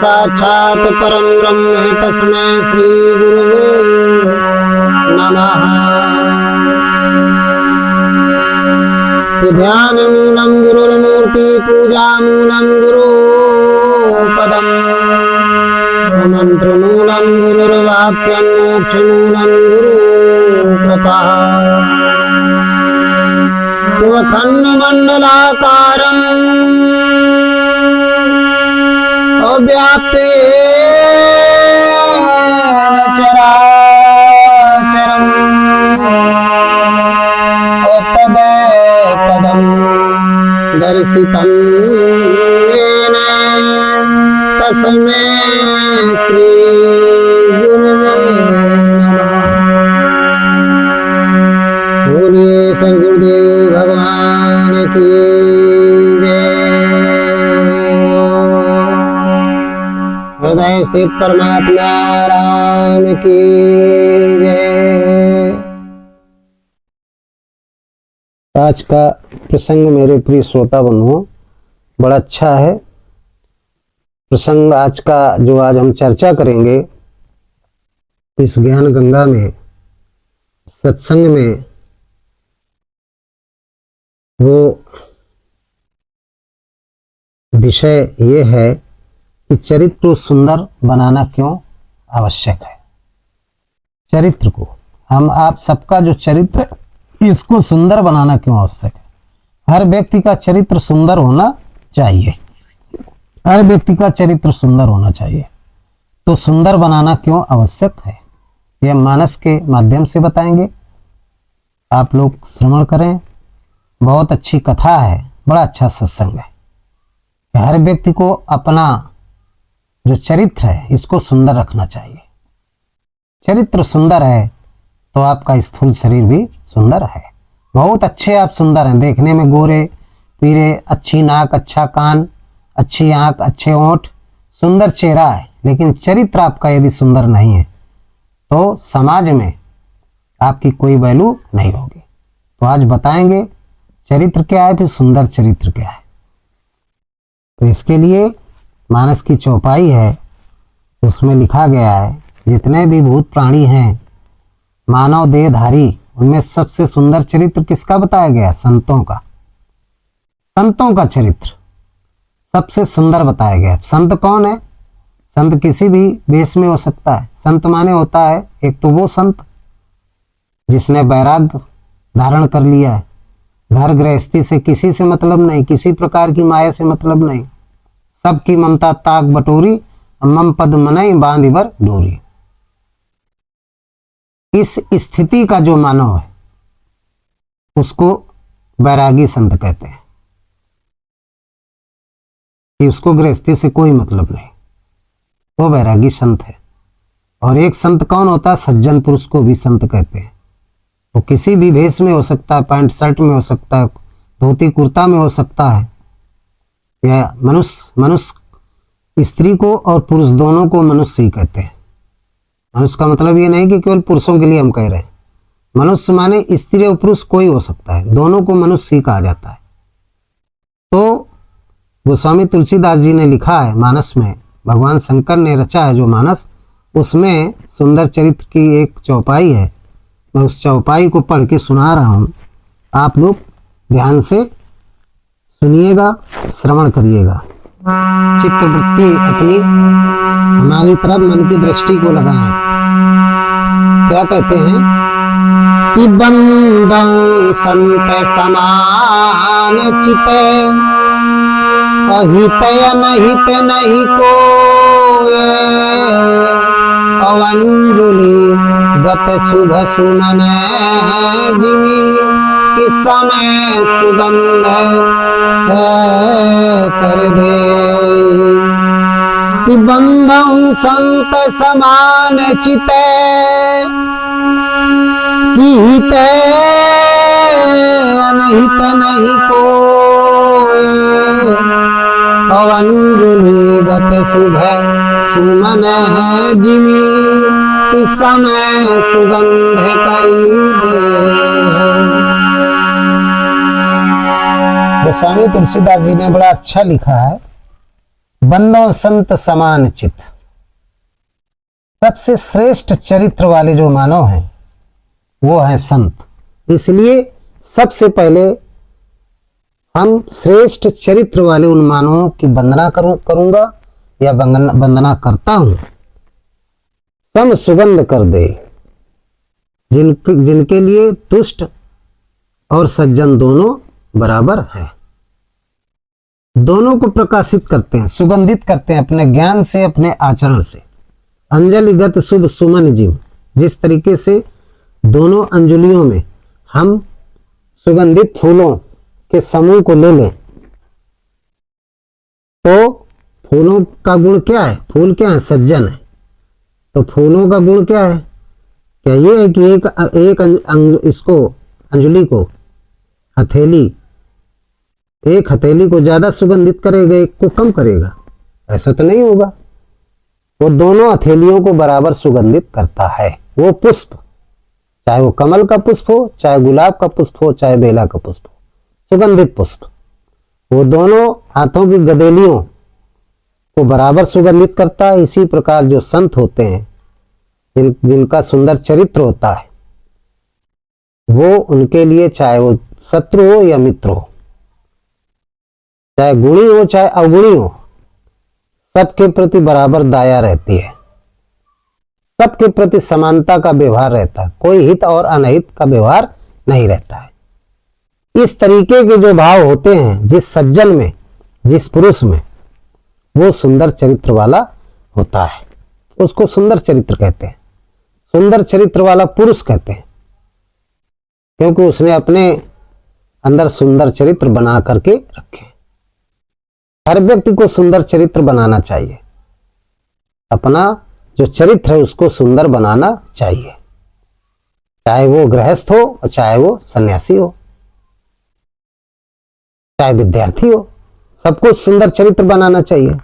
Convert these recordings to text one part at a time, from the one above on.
साक्षात् परं ब्रह्म तस्मै श्री गुरुवे नमः। ध्यानमूलं गुरुर्मूर्ति पूजामूलं गुरुपदम् मंत्रमूलं गुरुर्वाक्यं मोक्षमूलं गुरुकृपा। अखण्डमण्डलाकारम् अव्याप्तेन चराचरम् तत्पदं दर्शितं येन तस्मै श्री गुरुवे नमः। बोलिए सद्गुरुदेव भगवान की जय। हृदय स्थित परमात्मा राम की जय। आज का प्रसंग मेरे प्रिय श्रोता बंधुओं बड़ा अच्छा है। प्रसंग आज का जो आज हम चर्चा करेंगे इस ज्ञान गंगा में सत्संग में, वो विषय ये है कि चरित्र सुंदर बनाना क्यों आवश्यक है। चरित्र को हम आप सबका जो चरित्र इसको सुंदर बनाना क्यों आवश्यक है। हर व्यक्ति का चरित्र सुंदर होना चाहिए। हर व्यक्ति का चरित्र सुंदर होना चाहिए। तो सुंदर बनाना क्यों आवश्यक है यह मानस के माध्यम से बताएंगे। आप लोग श्रवण करें। बहुत अच्छी कथा है, बड़ा अच्छा सत्संग है। हर व्यक्ति को अपना जो चरित्र है इसको सुंदर रखना चाहिए। चरित्र सुंदर है तो आपका स्थूल शरीर भी सुंदर है। बहुत अच्छे आप सुंदर हैं, देखने में गोरे पीरे, अच्छी नाक, अच्छा कान, अच्छी आंख, अच्छे होंठ, सुंदर चेहरा है। लेकिन चरित्र आपका यदि सुंदर नहीं है तो समाज में आपकी कोई वैल्यू नहीं होगी। तो आज बताएंगे चरित्र क्या है, फिर सुंदर चरित्र क्या है। तो इसके लिए मानस की चौपाई है, उसमें लिखा गया है जितने भी भूत प्राणी हैं मानव देहधारी, उनमें सबसे सुंदर चरित्र किसका बताया गया? संतों का। संतों का चरित्र सबसे सुंदर बताया गया। संत कौन है? संत किसी भी वेश में हो सकता है। संत माने होता है एक तो वो संत जिसने वैराग्य धारण कर लिया है, घर गृहस्थी से किसी से मतलब नहीं, किसी प्रकार की माया से मतलब नहीं, सबकी ममता ताक बटोरी, मम पद मनई बांध भर डोरी। इस स्थिति का जो मानव है उसको वैरागी संत कहते हैं कि उसको गृहस्थी से कोई मतलब नहीं, वो वैरागी संत है। और एक संत कौन होता है? सज्जन पुरुष को भी संत कहते हैं। वो किसी भी भेष में हो सकता है, पैंट शर्ट में हो सकता है, धोती कुर्ता में हो सकता है, या मनुष्य स्त्री को और पुरुष दोनों को मनुष्य ही कहते हैं। मनुष्य का मतलब ये नहीं कि केवल पुरुषों के लिए हम कह रहे हैं। मनुष्य माने स्त्री और पुरुष कोई हो सकता है, दोनों को मनुष्य ही कहा जाता है। तो गोस्वामी तुलसीदास जी ने लिखा है मानस में, भगवान शंकर ने रचा है जो मानस, उसमें सुंदर चरित्र की एक चौपाई है। मैं उस चौपाई को पढ़ के सुना रहा हूँ, आप लोग ध्यान से सुनिएगा, श्रवण करिएगा। चित्तवृत्ति अपनी हमारी तरफ मन की दृष्टि को लगाएं। क्या कहते हैं कि बंदं संत समान चित, अहित अनहित नहीं कोय, अवंजुली गत शुभ सुमन जिमी, कि समय सुगंध कर दे। कि बंधं संत समान चिते, कि हित अनहित नहीं कोय, अवंजुली गत शुभ सुमन है जिमी, कि समय सुगंध करी दे। गोस्वामी तुलसीदास जी ने बड़ा अच्छा लिखा है बंदो संत समान चित। सबसे श्रेष्ठ चरित्र वाले जो मानव हैं वो है संत। इसलिए सबसे पहले हम श्रेष्ठ चरित्र वाले उन मानवों की वंदना करूंगा या वंदना करता हूं। सम सुगंध कर दे, जिनके लिए दुष्ट और सज्जन दोनों बराबर हैं, दोनों को प्रकाशित करते हैं, सुगंधित करते हैं अपने ज्ञान से, अपने आचरण से। अंजलिगत शुभ सुमन जीव, जिस तरीके से दोनों अंजलियों में हम सुगंधित फूलों के समूह को ले लें तो फूलों का गुण क्या है? फूल क्या है? सज्जन है। तो फूलों का गुण क्या है? क्या ये है कि एक इसको अंजलि को एक हथेली को ज्यादा सुगंधित करेगा, एक को कम करेगा? ऐसा तो नहीं होगा। वो दोनों हथेलियों को बराबर सुगंधित करता है। वो पुष्प, चाहे वो कमल का पुष्प हो, चाहे गुलाब का पुष्प हो, चाहे बेला का पुष्प हो, सुगंधित पुष्प, वो दोनों हाथों की गदेलियों को बराबर सुगंधित करता है। इसी प्रकार जो संत होते हैं, जिनका सुंदर चरित्र होता है, वो उनके लिए चाहे वो शत्रु हो या मित्र हो, चाहे गुणी हो चाहे अवगुणी हो, सबके प्रति बराबर दया रहती है, सबके प्रति समानता का व्यवहार रहता है, कोई हित और अनहित का व्यवहार नहीं रहता है। इस तरीके के जो भाव होते हैं जिस सज्जन में, जिस पुरुष में, वो सुंदर चरित्र वाला होता है। उसको सुंदर चरित्र कहते हैं, सुंदर चरित्र वाला पुरुष कहते हैं, क्योंकि उसने अपने अंदर सुंदर चरित्र बना करके रखे। हर व्यक्ति को सुंदर चरित्र बनाना चाहिए, अपना जो चरित्र है उसको सुंदर बनाना चाहिए, चाहे वो गृहस्थ हो और चाहे वो सन्यासी हो, चाहे विद्यार्थी हो, सबको सुंदर चरित्र बनाना चाहिए।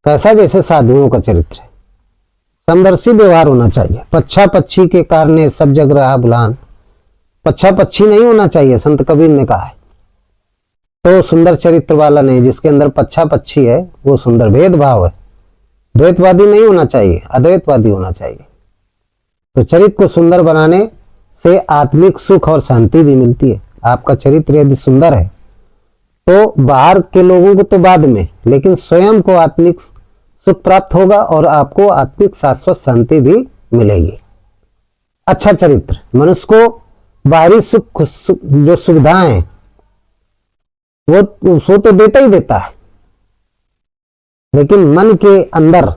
कैसा? जैसे साधुओं का चरित्र है, समदर्शी व्यवहार होना चाहिए। पच्छा पच्छी के कारण सब जग रहा बुलान, पच्छा पच्छी नहीं होना चाहिए, संत कबीर ने कहा है। तो सुंदर चरित्र वाला नहीं, जिसके अंदर पच्छा पच्छी है वो सुंदर भेदभाव है, द्वैतवादी नहीं होना चाहिए, अद्वैतवादी होना चाहिए। तो चरित्र को सुंदर बनाने से आत्मिक सुख और शांति भी मिलती है। आपका चरित्र यदि सुंदर है तो बाहर के लोगों को तो बाद में, लेकिन स्वयं को आत्मिक सुख प्राप्त होगा और आपको आत्मिक शाश्वत शांति भी मिलेगी। अच्छा चरित्र मनुष्य को बाहरी सुख जो सुविधाएं हैं वो तो देता ही देता है, लेकिन मन के अंदर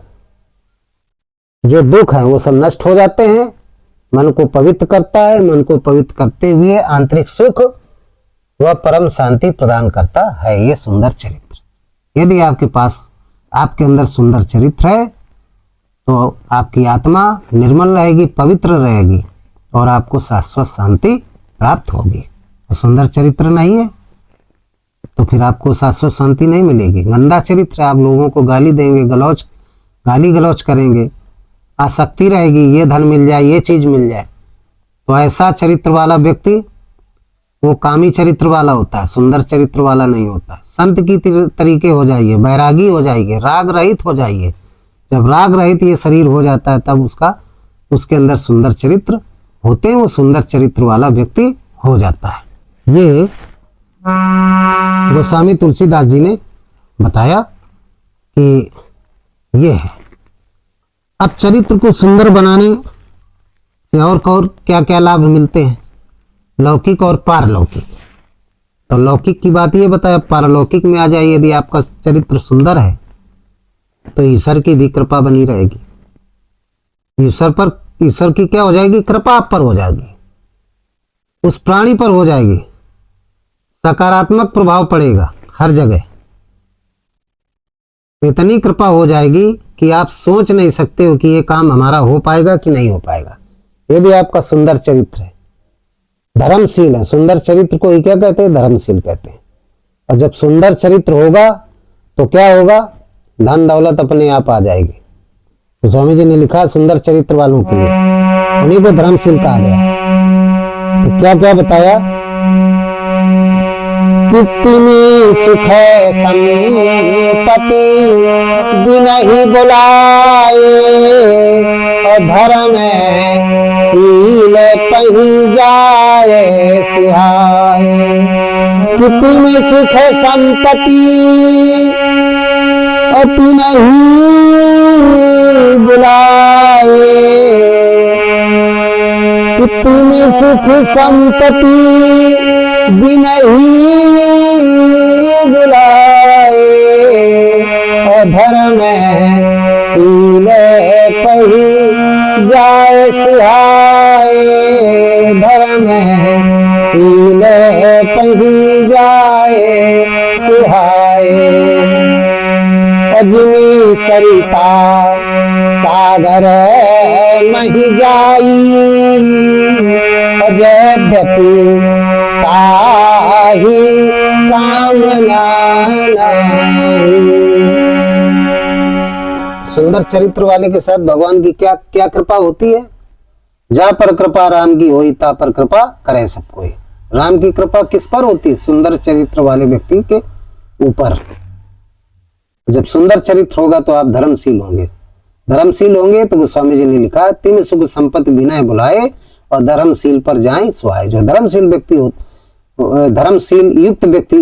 जो दुख है वो सब नष्ट हो जाते हैं। मन को पवित्र करता है, मन को पवित्र करते हुए आंतरिक सुख वह परम शांति प्रदान करता है ये सुंदर चरित्र। यदि आपके पास, आपके अंदर सुंदर चरित्र है तो आपकी आत्मा निर्मल रहेगी, पवित्र रहेगी और आपको शाश्वत शांति प्राप्त होगी। और सुंदर चरित्र नहीं है तो फिर आपको शाश्वत शांति नहीं मिलेगी। गंदा चरित्र, आप लोगों को गाली देंगे, गाली गलौज करेंगे, आसक्ति रहेगी, ये धन मिल जाए, ये चीज मिल जाए, तो ऐसा चरित्र वाला व्यक्ति वो कामी चरित्र वाला होता है, सुंदर चरित्र वाला नहीं होता। संत की तरीके हो जाइए, बैरागी हो जाइए, राग रहित हो जाइए। जब राग रहित ये शरीर हो जाता है तब उसके अंदर सुंदर चरित्र होते हैं, वो सुंदर चरित्र वाला व्यक्ति हो जाता है। ये गोस्वामी तुलसीदास जी ने बताया कि ये है। अब चरित्र को सुंदर बनाने से और क्या क्या लाभ मिलते हैं, लौकिक और पारलौकिक। तो लौकिक की बात ये बताया, पारलौकिक में आ जाए। यदि आपका चरित्र सुंदर है तो ईश्वर की भी कृपा बनी रहेगी, ईश्वर की क्या हो जाएगी? कृपा आप पर हो जाएगी, उस प्राणी पर हो जाएगी, सकारात्मक प्रभाव पड़ेगा हर जगह। इतनी कृपा हो जाएगी कि आप सोच नहीं सकते हो कि ये काम हमारा हो पाएगा कि नहीं हो पाएगा। यदि आपका सुंदर चरित्र है, धर्मशील है, सुंदर चरित्र को ही क्या कहते हैं? धर्मशील कहते हैं। और जब सुंदर चरित्र होगा तो क्या होगा? धन दौलत अपने आप आ जाएगी। तो स्वामी जी ने लिखा सुंदर चरित्र वालों के लिए, उन्हीं को धर्मशील कहा गया। तो क्या क्या बताया? कितनी सुख संपत्ति संपत्ति बिनहि बुलाए, और धर्म शील पही जाए सुहाए। कितनी में सुख संपत्ति अति नहीं बुलाए, कितनी में सुख संपत्ति बिनहि बुलाए, और धर्म शील पही जाए सुहाए, धर्म शील पही जाए सुहाए। अजमी सरिता सागर मही जाई, यद्यपि ताहि कामना नहीं। सुंदर चरित्र वाले के साथ भगवान की क्या क्या कृपा होती है। जहाँ पर कृपा राम की होई ता पर कृपा करे सब कोई। राम की कृपा किस पर होती है? सुंदर चरित्र वाले व्यक्ति के ऊपर। जब सुंदर चरित्र होगा तो आप धर्मशील होंगे। धर्मशील होंगे तो गोस्वामी जी ने लिखा, तिम सुख संपत्ति बिना बुलाए और धर्मशील पर जाए सुहाए। जो धर्मशील व्यक्ति हो, धर्मशील युक्त व्यक्ति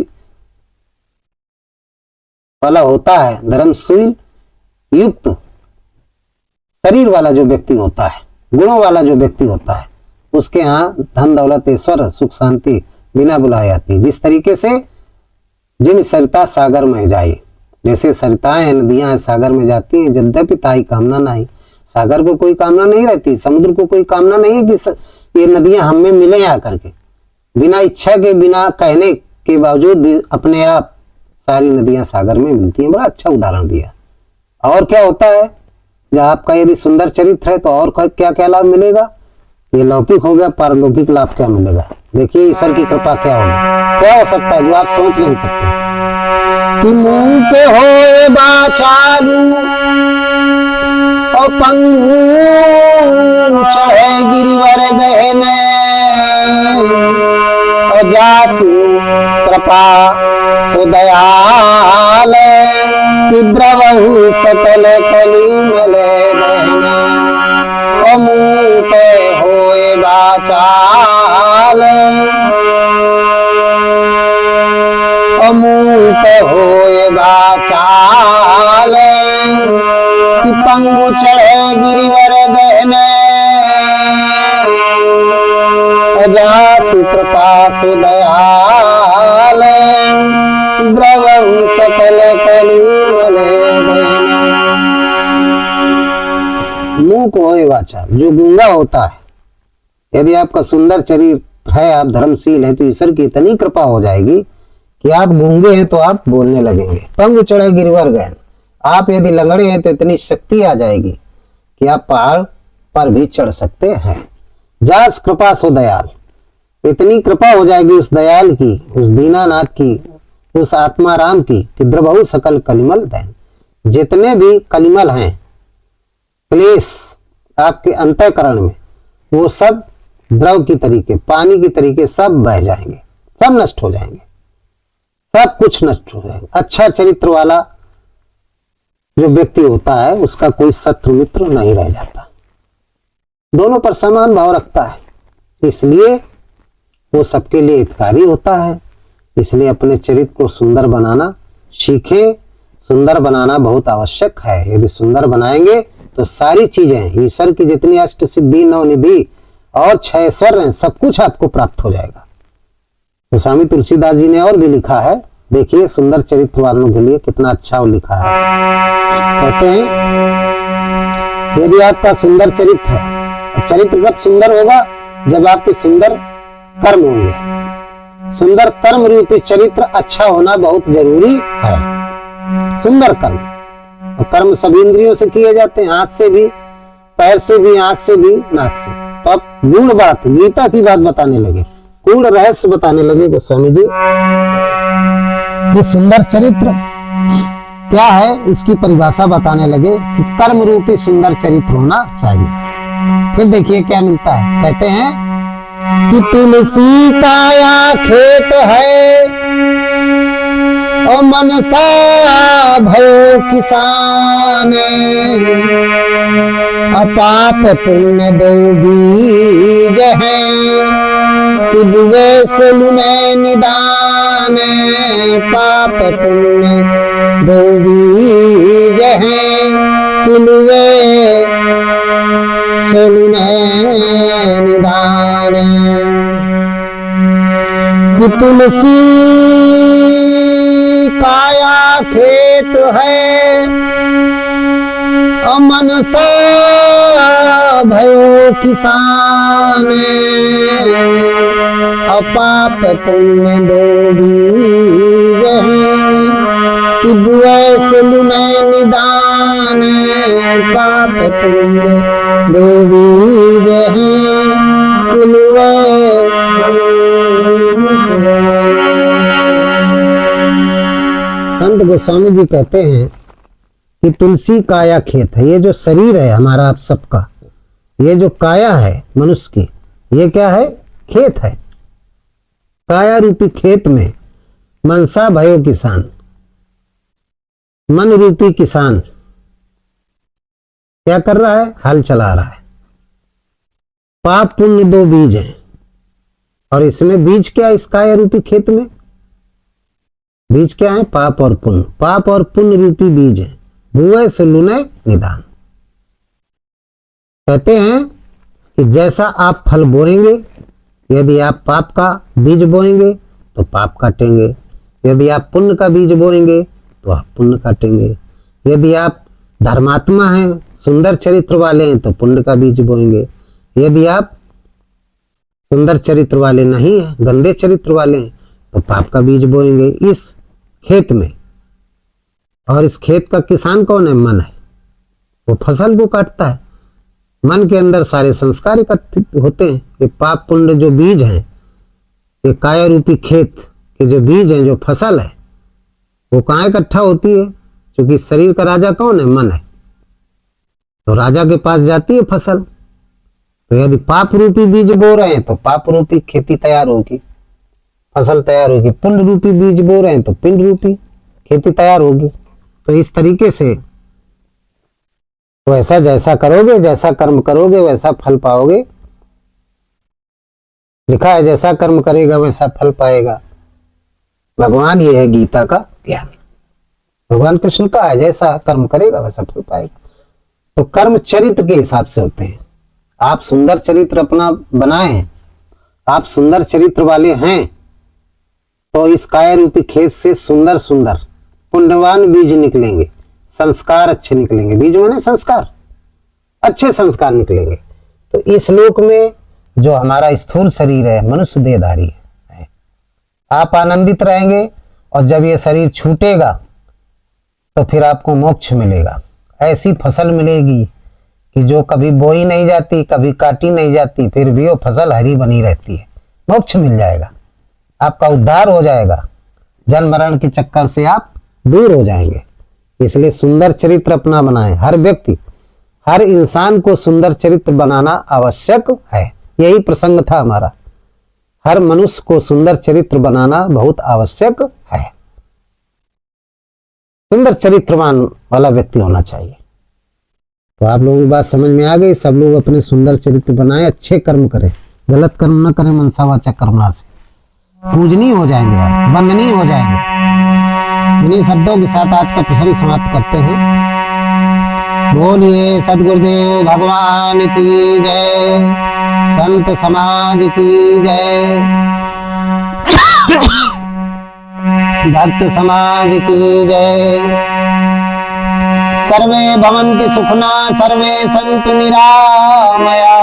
वाला होता है, धर्मशील युक्त शरीर वाला जो व्यक्ति होता है, गुणों वाला जो व्यक्ति होता है, उसके यहाँ धन दौलत ऐश्वर्य सुख शांति बिना बुलाए आती है। जिस तरीके से जिन सरिता सागर में जाए, जैसे सरिताएं नदियां सागर में जाती हैं, यद्यपि ताई कामना नहीं। सागर को कोई कामना नहीं रहती, समुद्र को कोई कामना नहीं है कि ये नदियां हमें मिले आकर के। बिना इच्छा के, बिना कहने के बावजूद भी अपने आप सारी नदियां सागर में मिलती हैं। बड़ा अच्छा उदाहरण दिया। और क्या होता है, जब आपका यदि सुंदर चरित्र है तो और क्या क्या लाभ मिलेगा? ये लौकिक हो गया, पारलौकिक लाभ क्या मिलेगा? देखिए ईश्वर की कृपा क्या होगी, क्या हो सकता है जो आप सोच नहीं सकते। कि मुंह के होए बाचालू और पंगु चढ़े गिरिवर गहने, और जासु कृपा सुदयाल कि द्रवहु सकल कलिमल दहने। और मुंह के होए बाचाल मुंह पे होए बाचाल कि पंगु चढ़े गिरिवर दहने, जासु कृपा सुदयाल द्रवं सकल कलिमल दहने। मुंह को होए बाचाल, जो गूंगा होता है। यदि आपका सुंदर चरित्र है, आप धर्मशील हैं, तो ईश्वर की इतनी कृपा हो जाएगी कि आप गूंगे हैं तो आप बोलने लगेंगे। पंग चढ़े गिरिवर गए, आप यदि लंगड़े हैं तो इतनी शक्ति आ जाएगी कि आप पहाड़ पर भी चढ़ सकते हैं। जास कृपा सो दयाल, इतनी कृपा हो जाएगी उस दयाल की, उस दीनानाथ की, उस आत्माराम की कि द्रवहु सकल कलिमल दैन। जितने भी कलिमल हैं, क्लेश आपके अंतःकरण में, वो सब द्रव की तरीके, पानी की तरीके सब बह जाएंगे, सब नष्ट हो जाएंगे, सब कुछ नष्ट हो जाएगा। अच्छा चरित्र वाला जो व्यक्ति होता है उसका कोई शत्रु मित्र नहीं रह जाता, दोनों पर समान भाव रखता है, इसलिए वो सबके लिए हितकारी होता है। इसलिए अपने चरित्र को सुंदर बनाना सीखें। सुंदर बनाना बहुत आवश्यक है। यदि सुंदर बनाएंगे तो सारी चीजें, ईश्वर की जितनी अष्ट सिद्धि नवनिधि और 6 ऐश्वर्य हैं, सब कुछ आपको प्राप्त हो जाएगा। तो स्वामी तुलसीदास जी ने और भी लिखा है, देखिए सुंदर चरित्र वालों के लिए कितना अच्छा लिखा है। कहते हैं यदि आपका सुंदर चरित्र है, चरित्र कब सुंदर होगा? जब आपके सुंदर कर्म होंगे। सुंदर कर्म रूपी चरित्र अच्छा होना बहुत जरूरी है। सुंदर कर्म, और कर्म सभी इंद्रियों से किए जाते हैं, हाथ से भी, पैर से भी, आंख से भी, नाक से। तो अब गूढ़ बात, गीता की बात बताने लगे, गूढ़ रहस्य बताने लगे गोस्वामी जी कि सुंदर चरित्र क्या है, उसकी परिभाषा बताने लगे कि कर्म रूपी सुंदर चरित्र होना चाहिए। फिर देखिए क्या मिलता है। कहते हैं कि तुलसी का या खेत है ओ मनसा भयो किसान, अपाप पुण्य दो बीज हैं, तिबुए सुलुने निदान, पाप पुण्य दो बीज हैं, तिलुए सुलुने निदान। कि तुलसी काया खेत है, मनसा भयो किसान, अपाप पुण्य दो बीज हैं, तिबुए सुलुने निदान, पाप पुण्य दो बीज हैं, तिलुए। संत गोस्वामी जी कहते हैं कि तुलसी काया खेत है। ये जो शरीर है हमारा आप सबका, ये जो काया है मनुष्य की, ये क्या है? खेत है। काया रूपी खेत में मनसा भयो किसान, मन रूपी किसान क्या कर रहा है? हल चला रहा है। पाप पुण्य दो बीज हैं, और इसमें बीज क्या है? इस काया रूपी खेत में बीज क्या है? पाप और पुण्य। पाप और पुण्य रूपी बीज है। भुए सुलुने निदान। कहते हैं कि जैसा आप फल बोएंगे, यदि आप पाप का बीज बोएंगे तो पाप काटेंगे, यदि आप पुण्य का बीज बोएंगे तो आप पुण्य काटेंगे। यदि आप धर्मात्मा हैं, सुंदर चरित्र वाले हैं, तो पुण्य का बीज बोएंगे। यदि आप सुंदर चरित्र वाले नहीं हैं, गंदे चरित्र वाले हैं, तो पाप का बीज बोएंगे इस खेत में। और इस खेत का किसान कौन है? मन है। वो फसल को काटता है। मन के अंदर सारे संस्कार एकत्रित होते हैं। ये पाप पुण्य जो बीज हैं, ये काया रूपी खेत के जो बीज हैं, जो फसल है, वो कहाँ इकट्ठा होती है? क्योंकि शरीर का राजा कौन है? मन है। तो राजा के पास जाती है फसल। तो यदि पाप रूपी बीज बो रहे हैं तो पाप रूपी खेती तैयार होगी, फसल तैयार होगी। पुण्य रूपी बीज बो रहे हैं तो पुण्य रूपी खेती तैयार होगी। तो इस तरीके से वैसा जैसा करोगे, जैसा कर्म करोगे, वैसा फल पाओगे। लिखा है जैसा कर्म करेगा वैसा फल पाएगा। भगवान ये है गीता का ज्ञान। भगवान कृष्ण का है जैसा कर्म करेगा वैसा फल पाएगा। तो कर्म चरित्र के हिसाब से होते हैं। आप सुंदर चरित्र अपना बनाए हैं, आप सुंदर चरित्र वाले हैं, तो इस काया रूपी खेत से सुंदर सुंदर पुण्यवान बीज निकलेंगे, संस्कार अच्छे निकलेंगे। बीज माने संस्कार, अच्छे संस्कार निकलेंगे। तो इस लोक में जो हमारा स्थूल शरीर है, मनुष्य देहधारी है, आप आनंदित रहेंगे। और जब ये शरीर छूटेगा तो फिर आपको मोक्ष मिलेगा। ऐसी फसल मिलेगी कि जो कभी बोई नहीं जाती, कभी काटी नहीं जाती, फिर भी वो फसल हरी बनी रहती है। मोक्ष मिल जाएगा, आपका उद्धार हो जाएगा। जन्म मरण के चक्कर से आप दूर हो जाएंगे। इसलिए सुंदर चरित्र अपना बनाएं। हर व्यक्ति, हर इंसान को सुंदर चरित्र बनाना आवश्यक है। यही प्रसंग था हमारा। हर मनुष्य को सुंदर चरित्र बनाना बहुत आवश्यक है। सुंदर चरित्रवान वाला व्यक्ति होना चाहिए। तो आप लोगों की बात समझ में आ गई। सब लोग अपने सुंदर चरित्र बनाएं, अच्छे कर्म करें, गलत कर्म न करें। मनसा वाचा कर्मणा से पूजनीय हो जाएंगे आप, वंदनीय हो जाएंगे। इन्हीं शब्दों के साथ आज का प्रसंग समाप्त करते हैं। बोलिए सद्गुरुदेव भगवान की जय, संत समाज की जय, भक्त समाज की जय। सर्वे भवन्तु सुखिना, सर्वे सन्तु निरामया,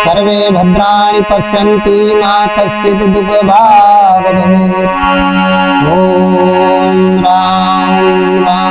सर्वे भद्राणि पश्यन्ति, मा कश्चित् दुःखभाग् भवेत्। ओम राम राम।